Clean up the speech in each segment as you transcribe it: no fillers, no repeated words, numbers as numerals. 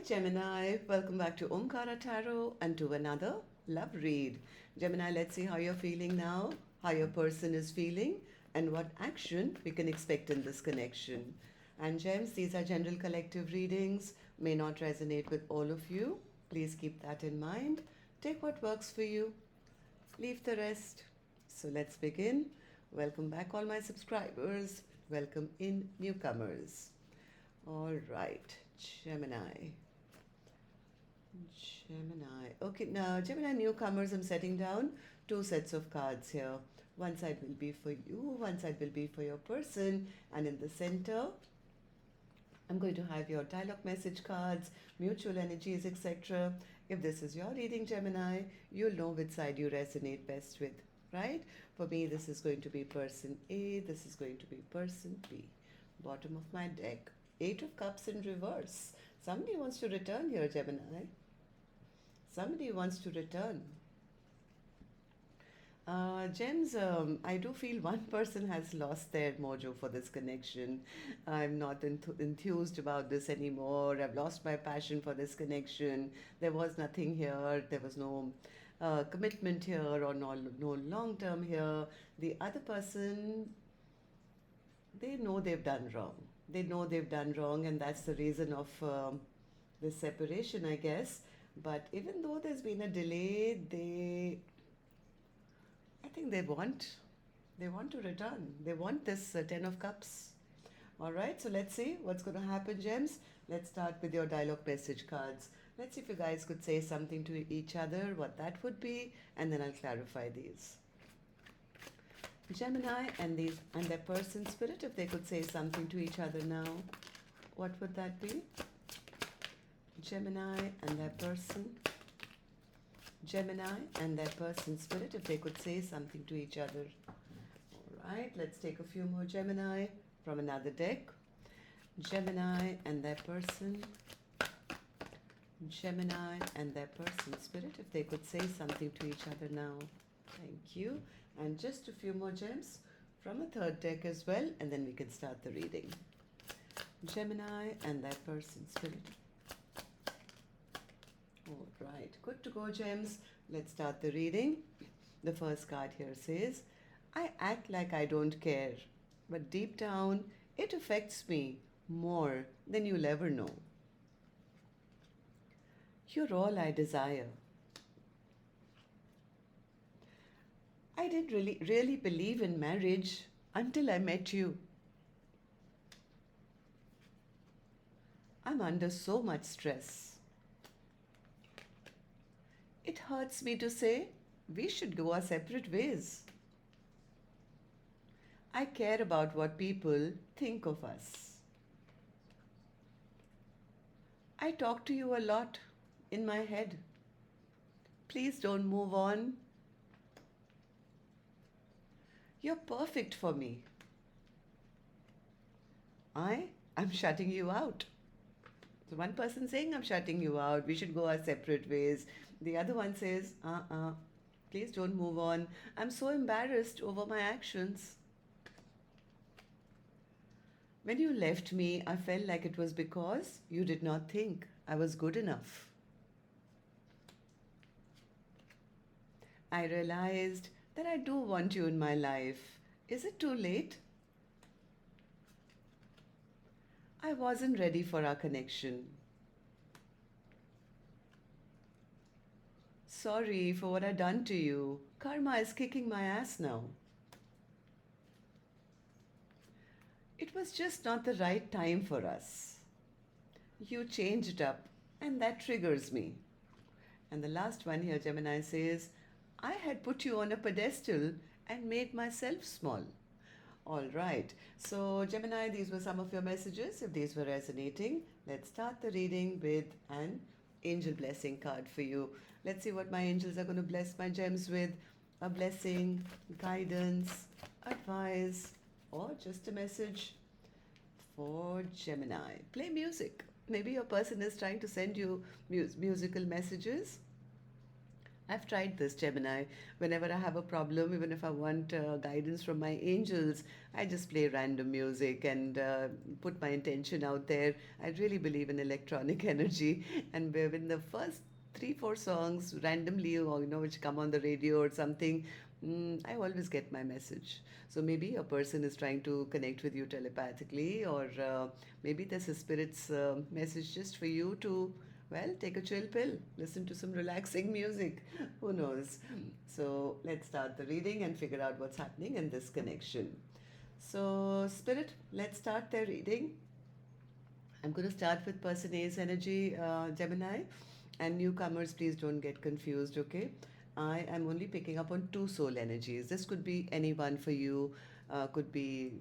Gemini, welcome back to Omkaratarot and to another love read. Gemini, let's see how you're feeling now, how your person is feeling, and what action we can expect in this connection. And Gems, these are general collective readings, may not resonate with all of you. Please keep that in mind. Take what works for you, leave the rest. So let's begin. Welcome back, all my subscribers. Welcome in, newcomers. All right, Gemini. Okay, now Gemini newcomers, I'm setting down two sets of cards here. One side will be for you, one side will be for your person, and in the center, I'm going to have your dialogue message cards, mutual energies, etc. If this is your reading, Gemini, you'll know which side you resonate best with, right? For me, this is going to be person A, this is going to be person B. Bottom of my deck, Eight of Cups in reverse. Somebody wants to return here, Gemini. Somebody wants to return. Gems, I do feel one person has lost their mojo for this connection. I'm not enthused about this anymore. I've lost my passion for this connection. There was nothing here. There was no commitment here or no long term here. The other person, they know they've done wrong. They know they've done wrong, and that's the reason of this separation, I guess. But even though there's been a delay, I think they want to return. They want this Ten of Cups. All right, so let's see what's going to happen, Gems. Let's start with your dialogue message cards. Let's see if you guys could say something to each other, what that would be, and then I'll clarify these. Gemini and their person spirit, if they could say something to each other now, what would that be? Gemini and their person. Gemini and their person spirit, if they could say something to each other. All right, let's take a few more Gemini from another deck. Gemini and their person. Gemini and their person spirit, if they could say something to each other now. Thank you. And just a few more gems from a third deck as well, and then we can start the reading. Gemini and their person spirit. All right, good to go, Gems. Let's start the reading. The first card here says, I act like I don't care, but deep down, it affects me more than you'll ever know. You're all I desire. I didn't really believe in marriage until I met you. I'm under so much stress. It hurts me to say we should go our separate ways. I care about what people think of us. I talk to you a lot in my head. Please don't move on. You're perfect for me. I'm shutting you out. So one person saying, I'm shutting you out, we should go our separate ways. The other one says, please don't move on. I'm so embarrassed over my actions. When you left me, I felt like it was because you did not think I was good enough. I realized that I do want you in my life. Is it too late? I wasn't ready for our connection. Sorry for what I've done to you. Karma is kicking my ass now. It was just not the right time for us. You changed up, and that triggers me. And the last one here, Gemini says, I had put you on a pedestal and made myself small. All right. So, Gemini, these were some of your messages. If these were resonating, let's start the reading with an angel blessing card for you. Let's see what my angels are going to bless my gems with. A blessing, guidance, advice, or just a message for Gemini. Play music. Maybe your person is trying to send you musical messages. I've tried this, Gemini. Whenever I have a problem, even if I want guidance from my angels, I just play random music and put my intention out there. I really believe in electronic energy, and when the first three, four songs randomly, or which come on the radio or something, I always get my message. So maybe a person is trying to connect with you telepathically, or maybe there's a spirit's message just for you to, well, take a chill pill, listen to some relaxing music. Who knows? So let's start the reading and figure out what's happening in this connection. So, Spirit, let's start the reading. I'm going to start with person A's energy, Gemini. And newcomers, please don't get confused, okay? I am only picking up on two soul energies. This could be anyone for you, could be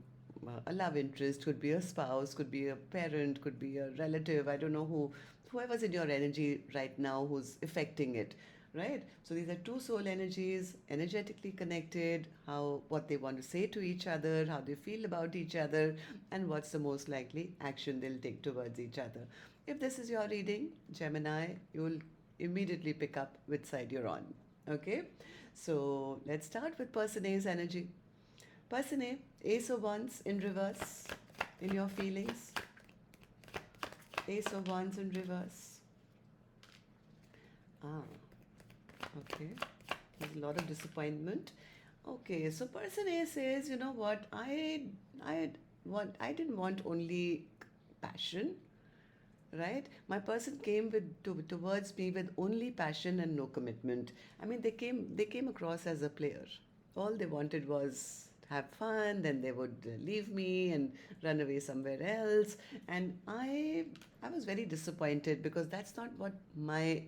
a love interest, could be a spouse, could be a parent, could be a relative. I don't know whoever's in your energy right now who's affecting it, right? So these are two soul energies, energetically connected, how what they want to say to each other, how they feel about each other, and what's the most likely action they'll take towards each other. If this is your reading, Gemini, you'll immediately pick up which side you're on. Okay? So let's start with person A's energy. Person A, Ace of Wands in reverse in your feelings. Ace of Wands in reverse. Ah, okay. There's a lot of disappointment. Okay, so person A says, you know what, I didn't want only passion, right? My person came towards me with only passion and no commitment. I mean, they came across as a player. All they wanted was have fun, then they would leave me and run away somewhere else. And I was very disappointed because that's not what my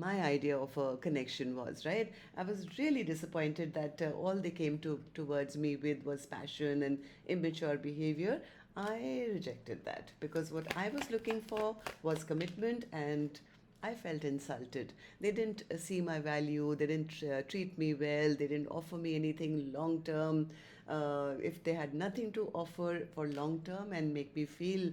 idea of a connection was, right? I was really disappointed that all they came towards me with was passion and immature behavior. I rejected that because what I was looking for was commitment, and I felt insulted. They didn't see my value, they didn't treat me well, they didn't offer me anything long term. If they had nothing to offer for long term and make me feel,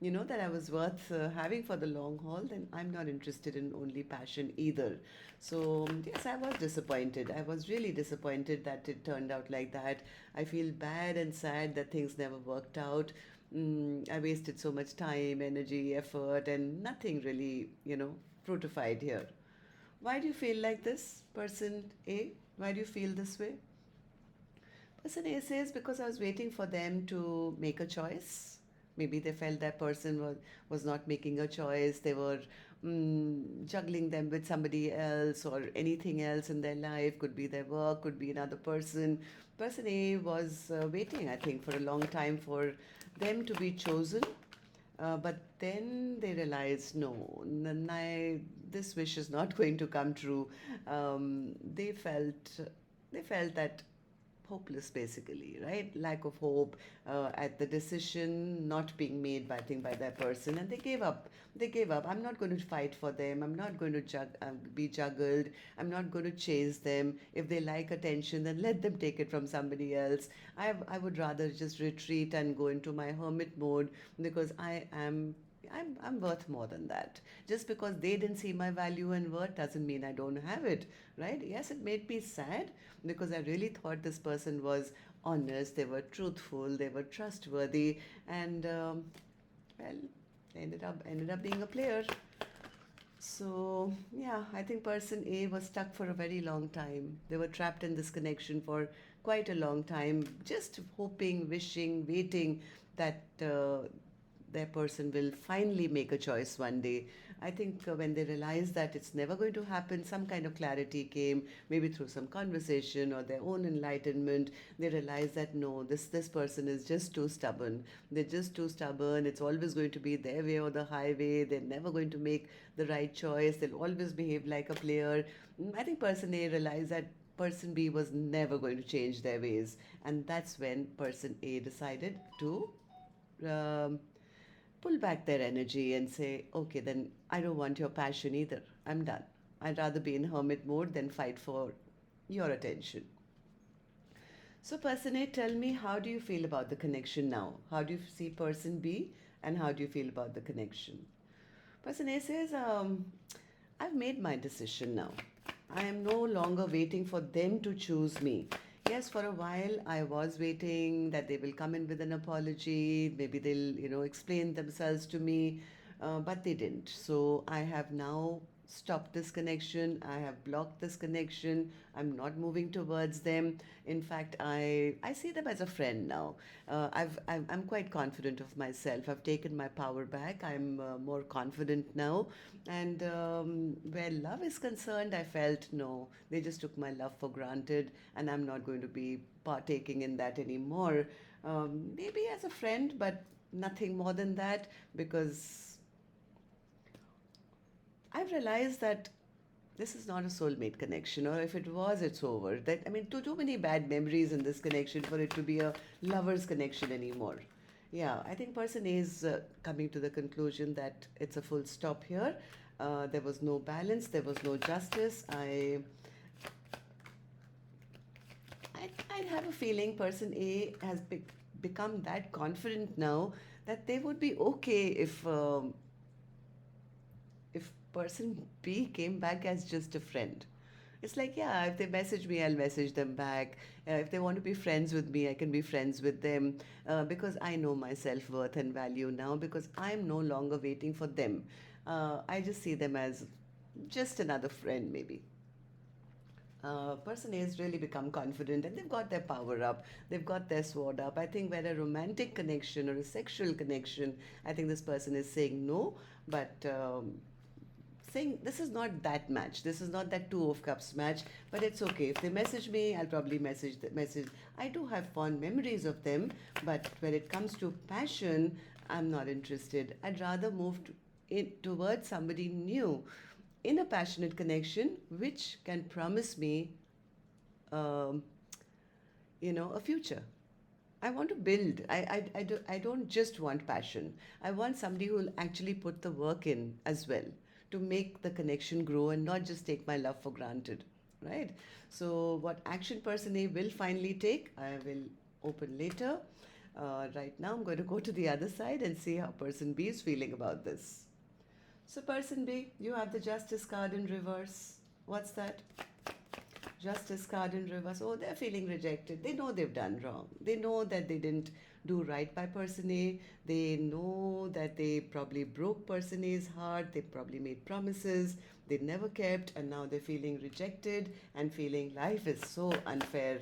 that I was worth having for the long haul, then I'm not interested in only passion either. So, yes, I was disappointed. I was really disappointed that it turned out like that. I feel bad and sad that things never worked out. I wasted so much time, energy, effort, and nothing really, fruitified here. Why do you feel like this, person A? Why do you feel this way? Person A says, because I was waiting for them to make a choice. Maybe they felt that person was not making a choice. They were juggling them with somebody else or anything else in their life. Could be their work, could be another person. Person A was waiting, I think, for a long time for them to be chosen. But then they realized, no, this wish is not going to come true. They felt that hopeless, basically, right? Lack of hope at the decision not being made by, I think, by that person, and they gave up. I'm not going to fight for them. I'm not going to be juggled. I'm not going to chase them. If they like attention, then let them take it from somebody else. I would rather just retreat and go into my hermit mode because I'm worth more than that. Just because they didn't see my value and worth doesn't mean I don't have it, right? Yes, it made me sad because I really thought this person was honest, they were truthful, they were trustworthy, and well, ended up being a player. So, yeah, I think person A was stuck for a very long time. They were trapped in this connection for quite a long time, just hoping, wishing, waiting that their person will finally make a choice one day. I think when they realized that it's never going to happen, some kind of clarity came, maybe through some conversation or their own enlightenment. They realized that no, this person is just too stubborn. They're just too stubborn. It's always going to be their way or the highway. They're never going to make the right choice. They'll always behave like a player. I think person A realized that person B was never going to change their ways, and that's when person A decided to um, pull back their energy and say, okay, then I don't want your passion either. I'm done. I'd rather be in hermit mode than fight for your attention. So, person A, tell me, how do you feel about the connection now? How do you see person B, and how do you feel about the connection? Person A says, I've made my decision now. I am no longer waiting for them to choose me. Yes, for a while I was waiting that they will come in with an apology, maybe they'll, explain themselves to me, but they didn't. So I have now stopped this connection. I have blocked this connection. I'm not moving towards them. In fact, I see them as a friend now. I'm quite confident of myself. I've taken my power back. I'm more confident now. And where love is concerned, I felt no, they just took my love for granted, and I'm not going to be partaking in that anymore. Maybe as a friend, but nothing more than that, because I've realized that this is not a soulmate connection, or if it was, it's over. That I mean, too many bad memories in this connection for it to be a lovers connection anymore. Yeah, I think person A is coming to the conclusion that it's a full stop here. There was no balance, there was no justice. I have a feeling person A has become that confident now that they would be okay if person B came back as just a friend. It's like, yeah, if they message me, I'll message them back. If they want to be friends with me, I can be friends with them, because I know my self worth and value now, because I'm no longer waiting for them. I just see them as just another friend, maybe. Person A has really become confident and they've got their power up, they've got their sword up. I think where a romantic connection or a sexual connection, I think this person is saying no, but saying this is not that match, this is not that two of cups match, but it's okay. If they message me, I'll probably message. I do have fond memories of them, but when it comes to passion, I'm not interested. I'd rather move towards somebody new in a passionate connection which can promise me um, a future. I want to build. I don't just want passion. I want somebody who will actually put the work in as well to make the connection grow and not just take my love for granted. Right? So, what action person A will finally take, I will open later. Right now, I'm going to go to the other side and see how person B is feeling about this. So, person B, you have the Justice card in reverse. What's that? Justice card in reverse. Oh, they're feeling rejected. They know they've done wrong. They know that they didn't do right by person A. They know that they probably broke person A's heart. They probably made promises they never kept, and now they're feeling rejected and feeling life is so unfair.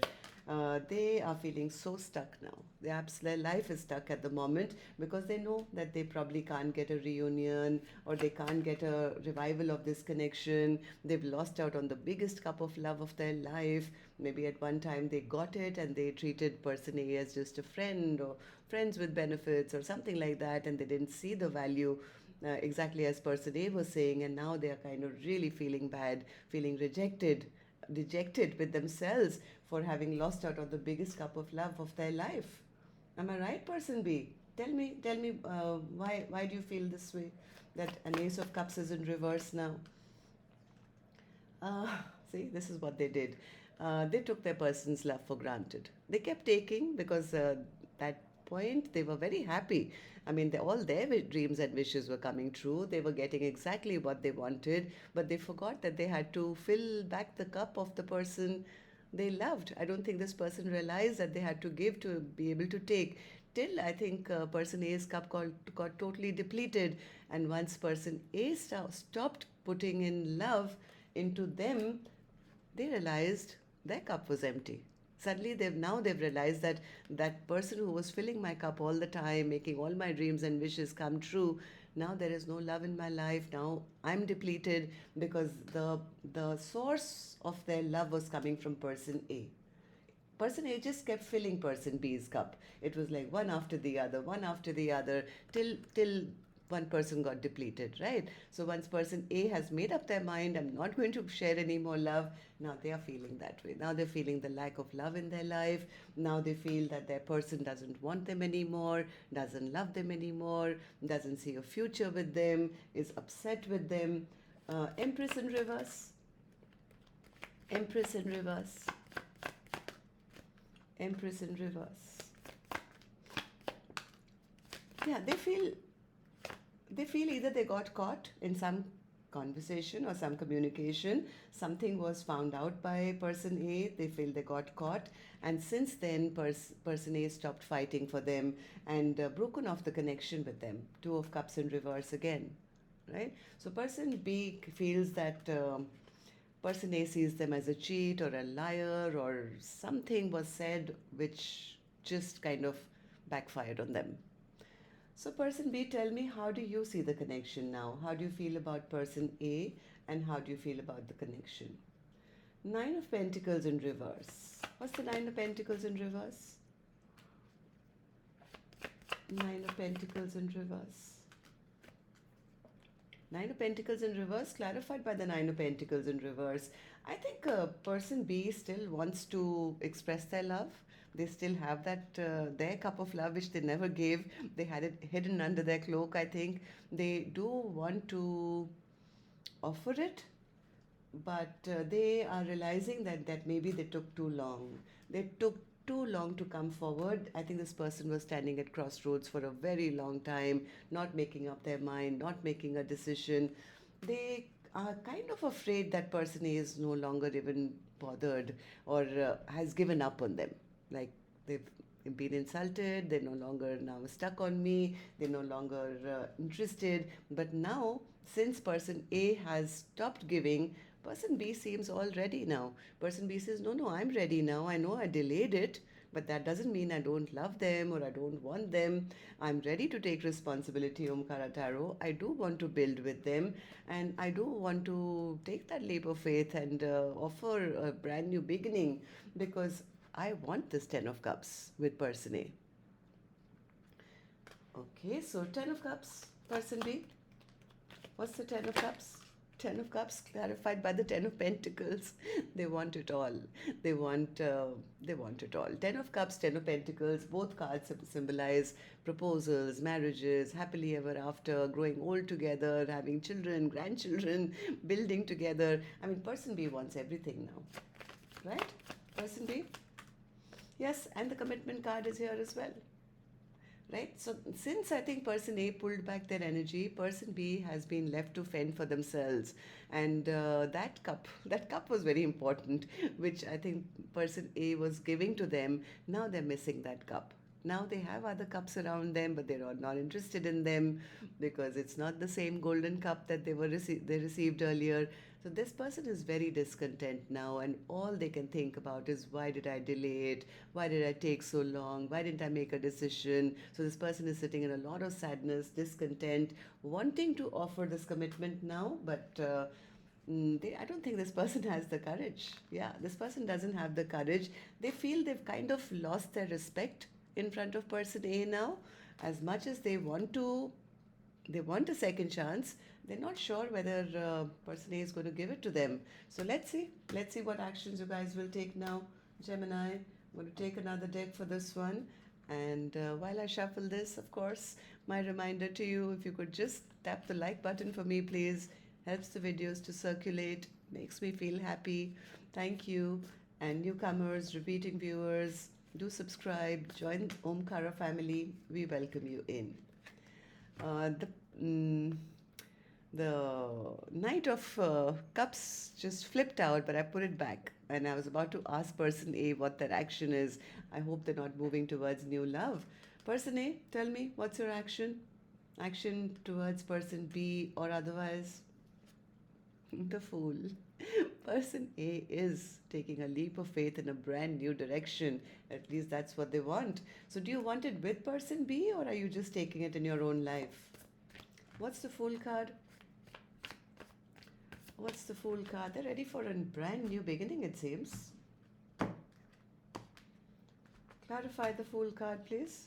They are feeling so stuck now. Their life is stuck at the moment because they know that they probably can't get a reunion or they can't get a revival of this connection. They've lost out on the biggest cup of love of their life. Maybe at one time they got it and they treated person A as just a friend or friends with benefits or something like that, and they didn't see the value. Exactly as person A was saying, and now they are kind of really feeling bad, feeling dejected with themselves for having lost out on the biggest cup of love of their life. Am I right, person B? Tell me, why do you feel this way? That an Ace of Cups is in reverse now. Uh, See, this is what they did. They took their person's love for granted. They kept taking because that point they were very happy. I mean, all their dreams and wishes were coming true. They were getting exactly what they wanted, but they forgot that they had to fill back the cup of the person they loved. I don't think this person realized that they had to give to be able to take. Till I think person A's cup got totally depleted, and once person A stopped putting in love into them, they realized their cup was empty. Suddenly they've realized that that person who was filling my cup all the time, making all my dreams and wishes come true, now there is no love in my life. Now I'm depleted because the source of their love was coming from person A. Person A just kept filling person B's cup. It was like one after the other, till one person got depleted, right? So once person A has made up their mind, I'm not going to share any more love. Now they are feeling that way. Now they're feeling the lack of love in their life. Now they feel that their person doesn't want them anymore, doesn't love them anymore, doesn't see a future with them, is upset with them. Empress in reverse. Empress in reverse. Empress in reverse. Yeah, they feel either they got caught in some conversation or some communication. Something was found out by person A. They feel they got caught. And since then, person A stopped fighting for them and broken off the connection with them. Two of Cups in reverse again, right? So person B feels that person A sees them as a cheat or a liar, or something was said which just kind of backfired on them. So, person B, tell me, how do you see the connection now? How do you feel about person A, and how do you feel about the connection? Nine of Pentacles in reverse. What's the Nine of Pentacles in reverse? Nine of Pentacles in reverse. Nine of Pentacles in reverse, clarified by the Nine of Pentacles in reverse. I think person B still wants to express their love. They still have that, their cup of love, which they never gave. They had it hidden under their cloak, I think. They do want to offer it, but they are realizing that maybe they took too long. They took too long to come forward. I think this person was standing at crossroads for a very long time, not making up their mind, not making a decision. They are kind of afraid that person A is no longer even bothered, or has given up on them. Like, they've been insulted, they're no longer now stuck on me, they're no longer interested. But now, since person A has stopped giving, person B seems all ready now. Person B says, no, I'm ready now. I know I delayed it, but that doesn't mean I don't love them or I don't want them. I'm ready to take responsibility, Omkaratarot. I do want to build with them, and I do want to take that leap of faith and offer a brand new beginning, because I want this Ten of Cups with person A. Okay, so Ten of Cups, person B. What's the Ten of Cups? Ten of Cups clarified by the Ten of Pentacles. They want it all. They want it all. Ten of Cups, Ten of Pentacles. Both cards symbolize proposals, marriages, happily ever after, growing old together, having children, grandchildren, building together. I mean, person B wants everything now, right? Person B. Yes, and the commitment card is here as well. Right? So, since I think person A pulled back their energy, person B has been left to fend for themselves. And that cup was very important, which I think person A was giving to them. Now they're missing that cup. Now they have other cups around them, but they're not interested in them, because it's not the same golden cup that they received earlier. So this person is very discontent now, and all they can think about is, why did I delay it? Why did I take so long? Why didn't I make a decision? So this person is sitting in a lot of sadness, discontent, wanting to offer this commitment now, but I don't think this person has the courage. Yeah, this person doesn't have the courage. They feel they've kind of lost their respect in front of person A now. As much as they want a second chance, they're not sure whether person A is going to give it to them. So let's see what actions you guys will take now. Gemini, I'm going to take another deck for this one. And while I shuffle this, of course, my reminder to you, if you could just tap the like button for me, please. Helps the videos to circulate, makes me feel happy. Thank you. And newcomers, repeating viewers, do subscribe, join Omkara family. We welcome you in. The Knight of Cups just flipped out, but I put it back. And I was about to ask person A what their action is. I hope they're not moving towards new love. Person A, tell me, what's your action? Action towards person B or otherwise? The Fool. Person A is taking a leap of faith in a brand new direction. At least that's what they want. So do you want it with person B, or are you just taking it in your own life? What's the Fool card? What's the Fool card? They're ready for a brand new beginning, it seems. Clarify the Fool card, please.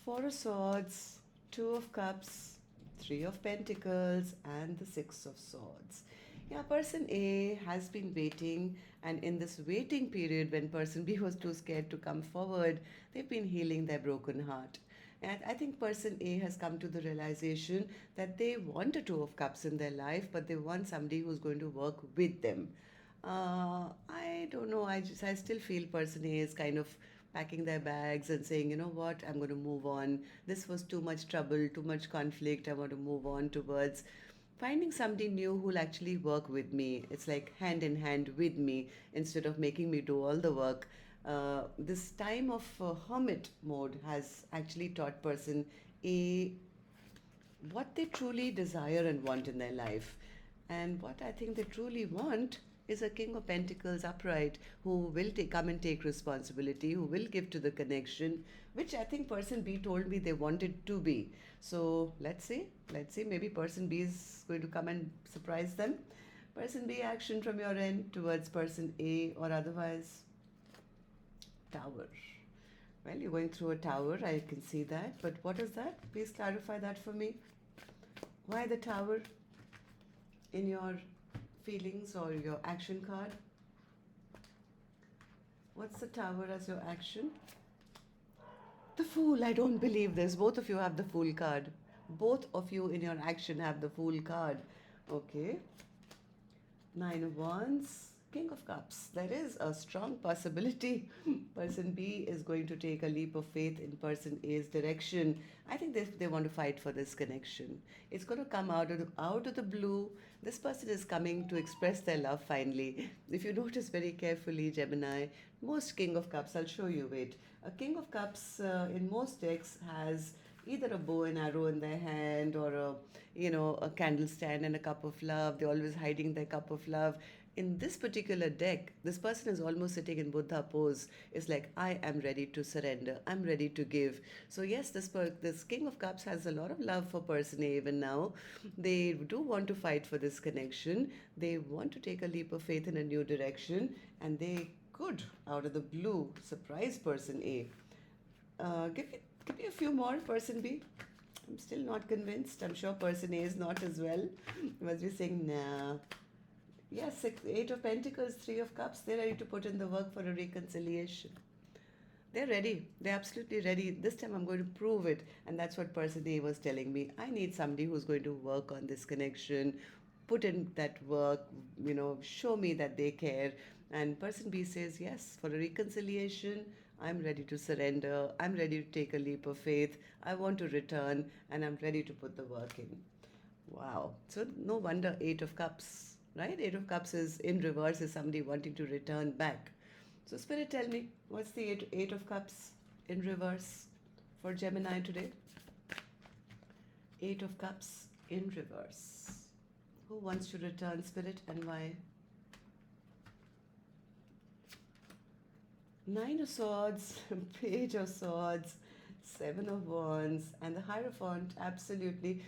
Four of Swords, Two of Cups, Three of Pentacles, and the Six of Swords. Yeah, person A has been waiting, and in this waiting period, when person B was too scared to come forward, they've been healing their broken heart. And I think person A has come to the realization that they want a Two of Cups in their life, but they want somebody who's going to work with them. I don't know, I still feel person A is kind of packing their bags and saying, you know what, I'm going to move on. This was too much trouble, too much conflict. I want to move on towards Finding somebody new who'll actually work with me. It's like hand in hand with me instead of making me do all the work. This time of hermit mode has actually taught person A what they truly desire and want in their life. And what I think they truly want is a King of Pentacles upright who will come and take responsibility, who will give to the connection, which I think person B told me they wanted to be. So let's see. Let's see. Maybe person B is going to come and surprise them. Person B action from your end towards person A, or otherwise Tower. Well, you're going through a tower, I can see that. But what is that? Please clarify that for me. Why the tower in your feelings or your action card? What's the tower as your action? The Fool. I don't believe this. Both of you have the Fool card. Both of you in your action have the Fool card. Okay. Nine of Wands. King of Cups. There is a strong possibility person B is going to take a leap of faith in person A's direction. I think they want to fight for this connection. It's going to come out of the blue. This person is coming to express their love finally. If you notice very carefully, Gemini, most King of Cups, I'll show you it. A King of Cups in most decks has either a bow and arrow in their hand, or a candle stand and a cup of love. They're always hiding their cup of love. In this particular deck, this person is almost sitting in Buddha pose. It's like, I am ready to surrender. I'm ready to give. So yes, this King of Cups has a lot of love for person A even now. They do want to fight for this connection. They want to take a leap of faith in a new direction. And they could, out of the blue, surprise person A. Give me a few more, person B. I'm still not convinced. I'm sure person A is not as well. You must be saying, nah. Yes, Eight of Pentacles, Three of Cups. They're ready to put in the work for a reconciliation. They're ready. They're absolutely ready. This time I'm going to prove it. And that's what person A was telling me. I need somebody who's going to work on this connection, put in that work, show me that they care. And person B says, yes, for a reconciliation, I'm ready to surrender. I'm ready to take a leap of faith. I want to return, and I'm ready to put the work in. Wow. So no wonder Eight of Cups. Right? Eight of Cups is in reverse, is somebody wanting to return back. So Spirit, tell me, what's the Eight of Cups in reverse for Gemini today? Eight of Cups in reverse. Who wants to return, Spirit, and why? Nine of Swords, Page of Swords, Seven of Wands, and the Hierophant, absolutely.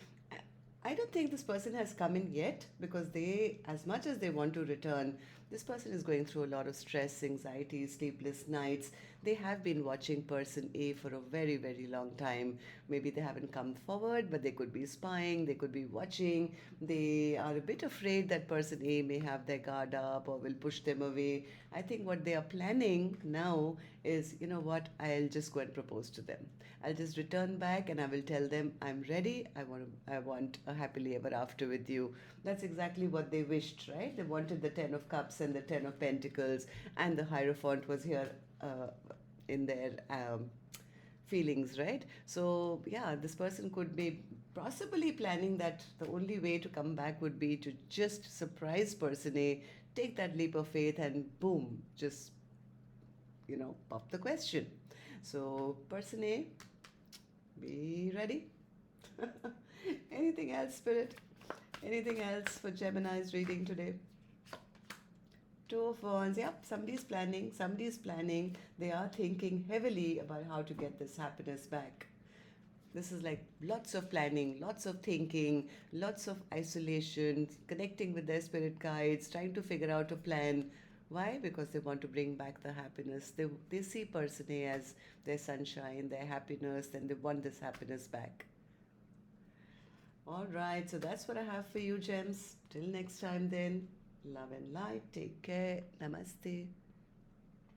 I don't think this person has come in yet, because they, as much as they want to return, this person is going through a lot of stress, anxiety, sleepless nights. They have been watching person A for a very, very long time. Maybe they haven't come forward, but they could be spying, they could be watching. They are a bit afraid that person A may have their guard up or will push them away. I think what they are planning now is, you know what, I'll just go and propose to them. I'll just return back and I will tell them I'm ready. I want a happily ever after with you. That's exactly what they wished, right? They wanted the Ten of Cups and the Ten of Pentacles, and the Hierophant was here in their feelings, right? So yeah, this person could be possibly planning that the only way to come back would be to just surprise person A, take that leap of faith, and boom, just pop the question. So person A, be ready. Anything else, Spirit? Anything else for Gemini's reading today? Two of Wands. Yep, somebody's planning. They are thinking heavily about how to get this happiness back. This is like lots of planning, lots of thinking, lots of isolation, connecting with their spirit guides, trying to figure out a plan. Why? Because they want to bring back the happiness. They see person A as their sunshine, their happiness, and they want this happiness back. All right, so that's what I have for you, gems. Till next time then. Love and light. Take care. Namaste.